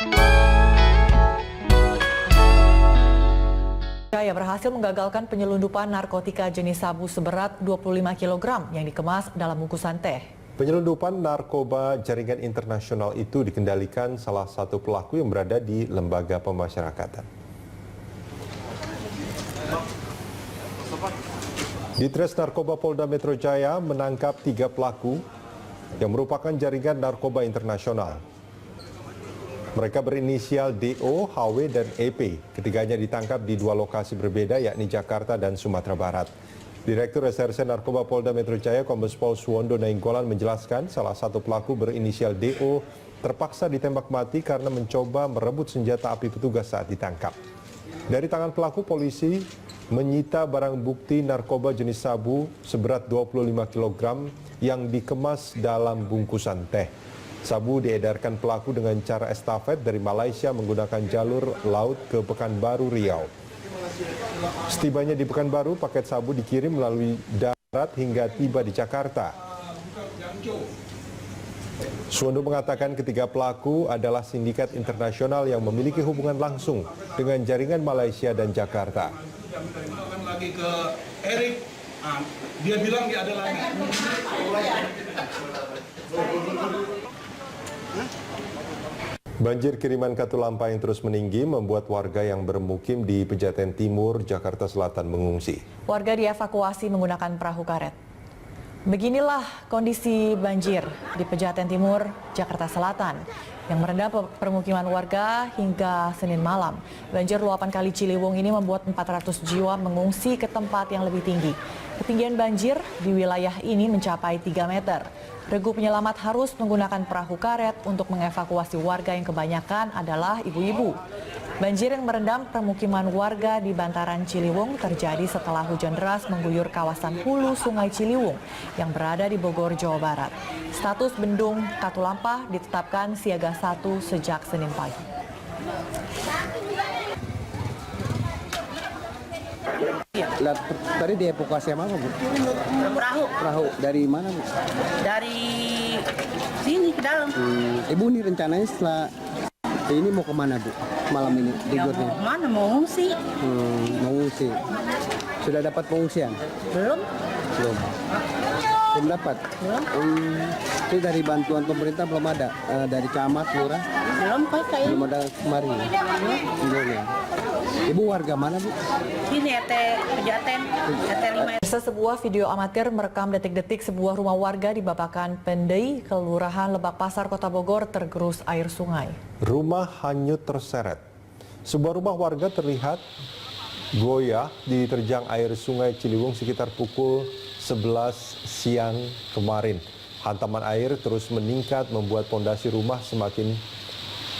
Jaya berhasil menggagalkan penyelundupan narkotika jenis sabu seberat 25 kg yang dikemas dalam bungkusan teh. Penyelundupan narkoba jaringan internasional itu dikendalikan salah satu pelaku yang berada di lembaga pemasyarakatan. Ditres Narkoba Polda Metro Jaya menangkap 3 pelaku yang merupakan jaringan narkoba internasional. Mereka berinisial DO, HW, dan EP. Ketiganya ditangkap di 2 lokasi berbeda, yakni Jakarta dan Sumatera Barat. Direktur Reserse Narkoba Polda Metro Jaya, Kombes Pol Suwondo Nainggolan menjelaskan salah satu pelaku berinisial DO terpaksa ditembak mati karena mencoba merebut senjata api petugas saat ditangkap. Dari tangan pelaku, polisi menyita barang bukti narkoba jenis sabu seberat 25 kg yang dikemas dalam bungkusan teh. Sabu diedarkan pelaku dengan cara estafet dari Malaysia menggunakan jalur laut ke Pekanbaru, Riau. Setibanya di Pekanbaru, paket sabu dikirim melalui darat hingga tiba di Jakarta. Suwondo mengatakan ketiga pelaku adalah sindikat internasional yang memiliki hubungan langsung dengan jaringan Malaysia dan Jakarta. Lagi ke Erik, dia bilang dia ada lagi. Banjir kiriman Katulampa yang terus meninggi membuat warga yang bermukim di Pejaten Timur, Jakarta Selatan mengungsi. Warga dievakuasi menggunakan perahu karet. Beginilah kondisi banjir di Pejaten Timur, Jakarta Selatan yang merendam permukiman warga hingga Senin malam. Banjir luapan Kali Ciliwung ini membuat 400 jiwa mengungsi ke tempat yang lebih tinggi. Ketinggian banjir di wilayah ini mencapai 3 meter. Regu penyelamat harus menggunakan perahu karet untuk mengevakuasi warga yang kebanyakan adalah ibu-ibu. Banjir yang merendam permukiman warga di bantaran Ciliwung terjadi setelah hujan deras mengguyur kawasan hulu Sungai Ciliwung yang berada di Bogor, Jawa Barat. Status bendung Katulampa ditetapkan siaga 1 sejak Senin pagi. Tadi dievakuasi sama apa, Bu? Perahu. Perahu dari mana, Bu? Dari sini ke dalam. Ibu ini rencananya setelah ini mau kemana, Bu? Malam ini tidurnya? Mau kemana? Mau ngungsi? Mau ngungsi. Sudah dapat pengungsian? Belum. Belum. Belum dapat? Belum. Itu dari bantuan pemerintah belum ada? Dari camat, lurah? Belum kayak Belum ada kemarin? Belum ya? Ibu warga mana, Bu? Sini RT Pejaten, RT 5. Sebuah video amatir merekam detik-detik sebuah rumah warga di Babakan Pendei, Kelurahan Lebak Pasar, Kota Bogor tergerus air sungai. Rumah hanyut terseret. Sebuah rumah warga terlihat goyah diterjang air Sungai Ciliwung sekitar pukul 11 siang kemarin. Hantaman air terus meningkat membuat pondasi rumah semakin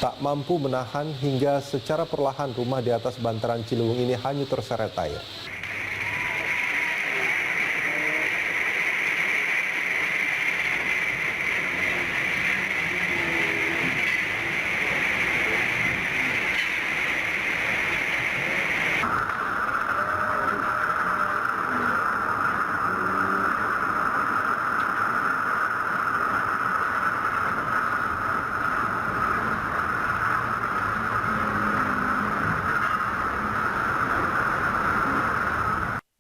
tak mampu menahan hingga secara perlahan rumah di atas bantaran Ciliwung ini hanyut terseret air.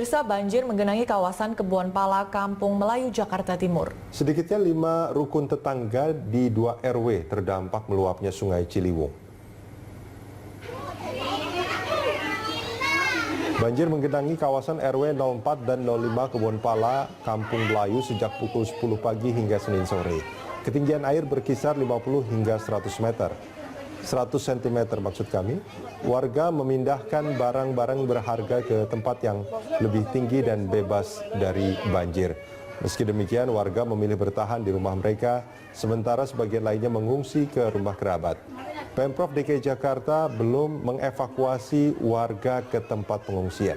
Pemirsa, banjir menggenangi kawasan Kebun Pala, Kampung Melayu, Jakarta Timur. Sedikitnya 5 rukun tetangga di 2 RW terdampak meluapnya Sungai Ciliwung. Banjir menggenangi kawasan RW 04 dan 05 Kebun Pala, Kampung Melayu sejak pukul 10 pagi hingga Senin sore. Ketinggian air berkisar 50 hingga 100 meter. 100 cm maksud kami. Warga memindahkan barang-barang berharga ke tempat yang lebih tinggi dan bebas dari banjir. Meski demikian, warga memilih bertahan di rumah mereka, sementara sebagian lainnya mengungsi ke rumah kerabat. Pemprov DKI Jakarta belum mengevakuasi warga ke tempat pengungsian.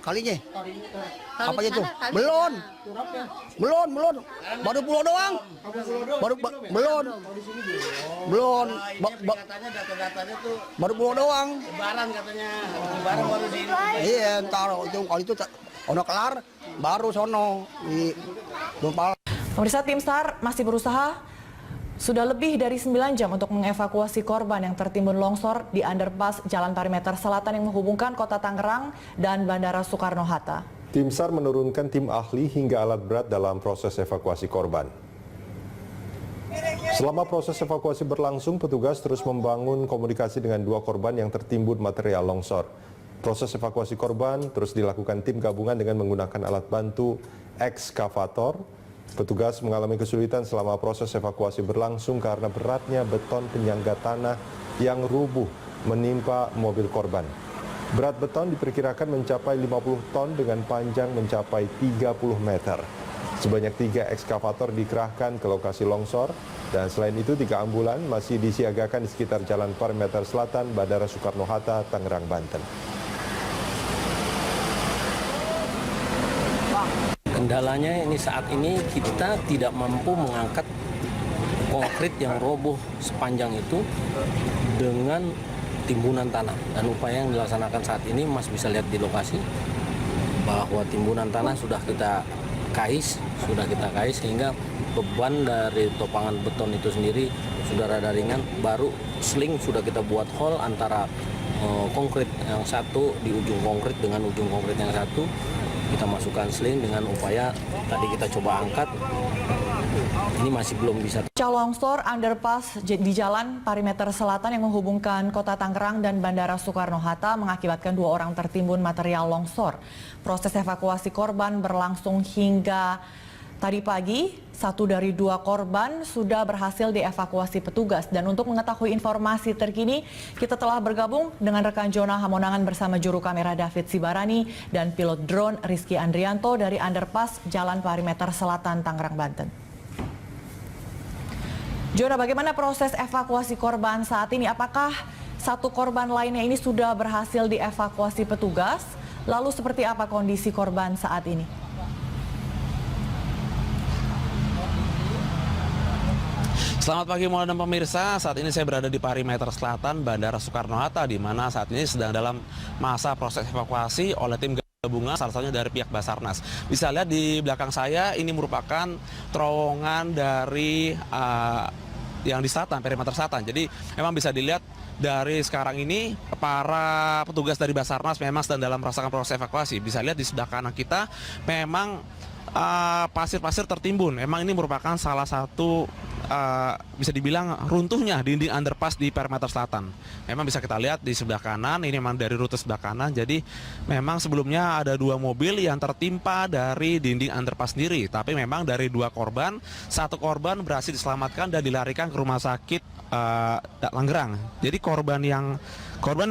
Kalinya apa aja tuh? Belum, baru pulau doang, baru pulau doang. Lebaran katanya, Lebaran baru di. Iya, taruh itu kali itu Ono kelar, baru sono di Numpal. Pemirsa, tim SAR masih berusaha sudah lebih dari 9 jam untuk mengevakuasi korban yang tertimbun longsor di underpass Jalan Perimeter Selatan yang menghubungkan Kota Tangerang dan Bandara Soekarno-Hatta. Tim SAR menurunkan tim ahli hingga alat berat dalam proses evakuasi korban. Selama proses evakuasi berlangsung, petugas terus membangun komunikasi dengan 2 korban yang tertimbun material longsor. Proses evakuasi korban terus dilakukan tim gabungan dengan menggunakan alat bantu ekskavator. Petugas mengalami kesulitan selama proses evakuasi berlangsung karena beratnya beton penyangga tanah yang rubuh menimpa mobil korban. Berat beton diperkirakan mencapai 50 ton dengan panjang mencapai 30 meter. Sebanyak 3 ekskavator dikerahkan ke lokasi longsor dan selain itu 3 ambulan masih disiagakan di sekitar Jalan Perimeter Selatan, Bandara Soekarno-Hatta, Tangerang, Banten. Kendalanya ini saat ini kita tidak mampu mengangkat konkrit yang roboh sepanjang itu dengan timbunan tanah, dan upaya yang dilaksanakan saat ini Mas bisa lihat di lokasi bahwa timbunan tanah sudah kita kais sehingga beban dari topangan beton itu sendiri sudah rada ringan. Baru sling sudah kita buat hole antara konkrit yang satu di ujung konkrit dengan ujung konkrit yang satu, kita masukkan sling dengan upaya tadi kita coba angkat, ini masih belum bisa. Longsor underpass di Jalan Perimeter Selatan yang menghubungkan Kota Tangerang dan Bandara Soekarno-Hatta mengakibatkan 2 orang tertimbun material longsor. Proses evakuasi korban berlangsung hingga tadi pagi. 1 dari 2 korban sudah berhasil dievakuasi petugas. Dan untuk mengetahui informasi terkini, kita telah bergabung dengan rekan Jona Hamonangan bersama juru kamera David Sibarani dan pilot drone Rizky Andrianto dari underpass Jalan Perimeter Selatan, Tangerang, Banten. Jona, bagaimana proses evakuasi korban saat ini? Apakah 1 korban lainnya ini sudah berhasil dievakuasi petugas? Lalu seperti apa kondisi korban saat ini? Selamat pagi Mola dan pemirsa, saat ini saya berada di Perimeter Selatan Bandara Soekarno-Hatta, di mana saat ini sedang dalam masa proses evakuasi oleh tim gabungan, salah satunya dari pihak Basarnas. Bisa lihat di belakang saya, ini merupakan terowongan dari yang di selatan, Perimeter Selatan. Jadi memang bisa dilihat dari sekarang ini para petugas dari Basarnas memang sedang dalam merasakan proses evakuasi. Bisa lihat di sebelah kanan kita memang pasir-pasir tertimbun. Memang ini merupakan salah satu bisa dibilang runtuhnya dinding underpass di Perimeter Selatan. Memang bisa kita lihat di sebelah kanan, ini memang dari rute sebelah kanan. Jadi memang sebelumnya ada 2 mobil yang tertimpa dari dinding underpass sendiri. Tapi memang dari 2 korban, 1 korban berhasil diselamatkan dan dilarikan ke rumah sakit Tangerang. Jadi korban yang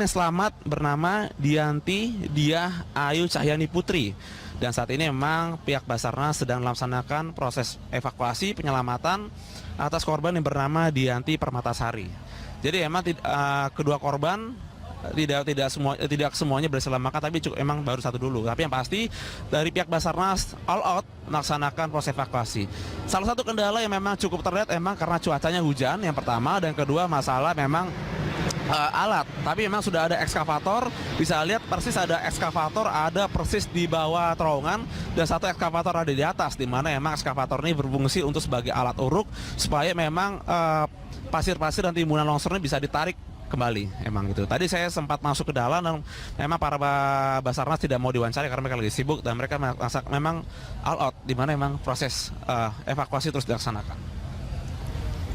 selamat bernama Dianti Diah Ayu Cahyani Putri. Dan saat ini memang pihak Basarnas sedang melaksanakan proses evakuasi penyelamatan atas korban yang bernama Dianti Permatasari. Jadi memang kedua korban tidak semuanya berhasil diselamatkan, tapi memang baru 1 dulu. Tapi yang pasti dari pihak Basarnas all out melaksanakan proses evakuasi. Salah satu kendala yang memang cukup terlihat memang karena cuacanya hujan yang pertama, dan kedua masalah memang alat. Tapi memang sudah ada ekskavator, bisa lihat persis ada ekskavator ada persis di bawah terowongan, dan 1 ekskavator ada di atas, di mana memang ekskavator ini berfungsi untuk sebagai alat uruk supaya memang pasir-pasir dan timbunan longsornya bisa ditarik kembali. Emang gitu. Tadi saya sempat masuk ke dalam dan memang para Basarnas tidak mau diwawancara karena mereka lagi sibuk dan mereka memang all out, di mana memang proses evakuasi terus dilaksanakan.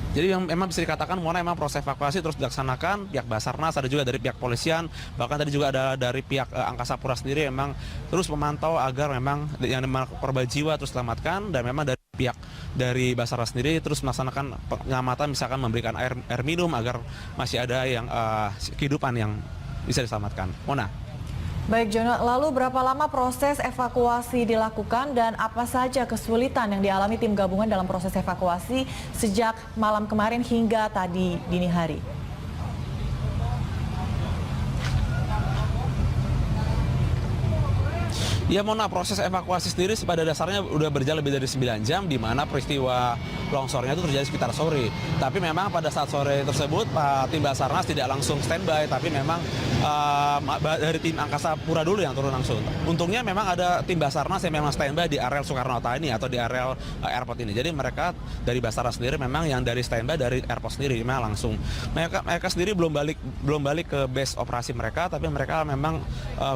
Jadi memang bisa dikatakan memang proses evakuasi terus dilaksanakan, pihak Basarnas, ada juga dari pihak polisian, bahkan tadi juga ada dari pihak Angkasa Pura sendiri memang terus memantau agar memang yang korban jiwa terus diselamatkan, dan memang dari pihak dari Basarnas sendiri terus melaksanakan penyelamatan, misalkan memberikan air minum agar masih ada yang kehidupan yang bisa diselamatkan. Mona. Baik Jono, lalu berapa lama proses evakuasi dilakukan dan apa saja kesulitan yang dialami tim gabungan dalam proses evakuasi sejak malam kemarin hingga tadi dini hari? Ya Mona, proses evakuasi sendiri pada dasarnya udah berjalan lebih dari 9 jam, di mana peristiwa longsornya itu terjadi sekitar sore. Tapi memang pada saat sore tersebut, tim Basarnas tidak langsung standby, tapi memang dari tim Angkasa Pura dulu yang turun langsung. Untungnya memang ada tim Basarnas yang memang standby di areal Soekarno-Hatta ini atau di areal airport ini. Jadi mereka dari Basarnas sendiri memang yang dari standby dari airport sendiri memang langsung. Mereka sendiri belum balik ke base operasi mereka, tapi mereka memang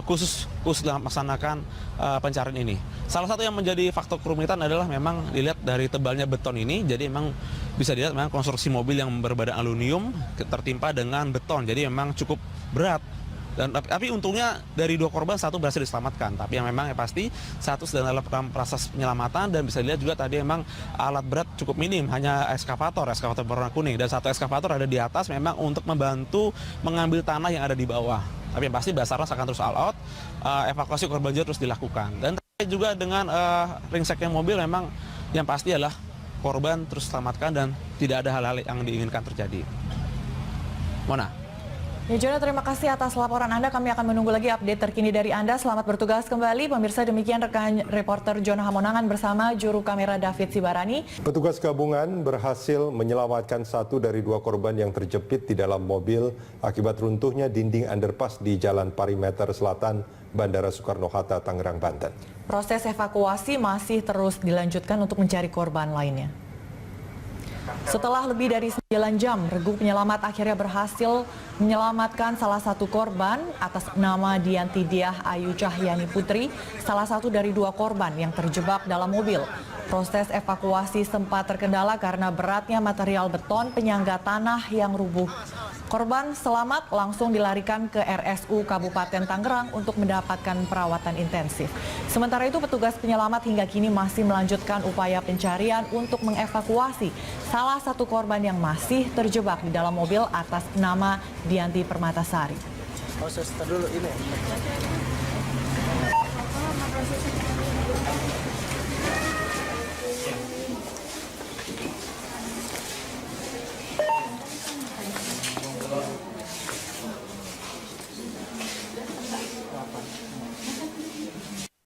khusus dalam melaksanakan pencarian ini. Salah satu yang menjadi faktor kerumitan adalah memang dilihat dari tebalnya beton ini, jadi memang bisa dilihat memang konstruksi mobil yang berbadan aluminium tertimpa dengan beton, jadi memang cukup berat. Tapi untungnya dari 2 korban 1 berhasil diselamatkan. Tapi yang memang pasti 1 sedang dalam proses penyelamatan, dan bisa dilihat juga tadi memang alat berat cukup minim, hanya ekskavator berwarna kuning, dan 1 ekskavator ada di atas memang untuk membantu mengambil tanah yang ada di bawah. Tapi yang pasti Basarnas akan terus all out, evakuasi korban banjir terus dilakukan. Dan juga dengan ringseknya mobil memang yang pasti adalah korban terus selamatkan dan tidak ada hal-hal yang diinginkan terjadi. Mona. Ya, Jona, terima kasih atas laporan Anda. Kami akan menunggu lagi update terkini dari Anda. Selamat bertugas kembali. Pemirsa, demikian rekan reporter Jona Hamonangan bersama juru kamera David Sibarani. Petugas gabungan berhasil menyelamatkan 1 dari 2 korban yang terjepit di dalam mobil akibat runtuhnya dinding underpass di Jalan Perimeter Selatan, Bandara Soekarno-Hatta, Tangerang, Banten. Proses evakuasi masih terus dilanjutkan untuk mencari korban lainnya. Setelah lebih dari 9 jam, regu penyelamat akhirnya berhasil menyelamatkan salah satu korban atas nama Dianti Diah Ayu Cahyani Putri, salah satu dari 2 korban yang terjebak dalam mobil. Proses evakuasi sempat terkendala karena beratnya material beton penyangga tanah yang rubuh. Korban selamat langsung dilarikan ke RSU Kabupaten Tangerang untuk mendapatkan perawatan intensif. Sementara itu, petugas penyelamat hingga kini masih melanjutkan upaya pencarian untuk mengevakuasi salah satu korban yang masih terjebak di dalam mobil atas nama Dianti Permatasari. Proses dulu ini.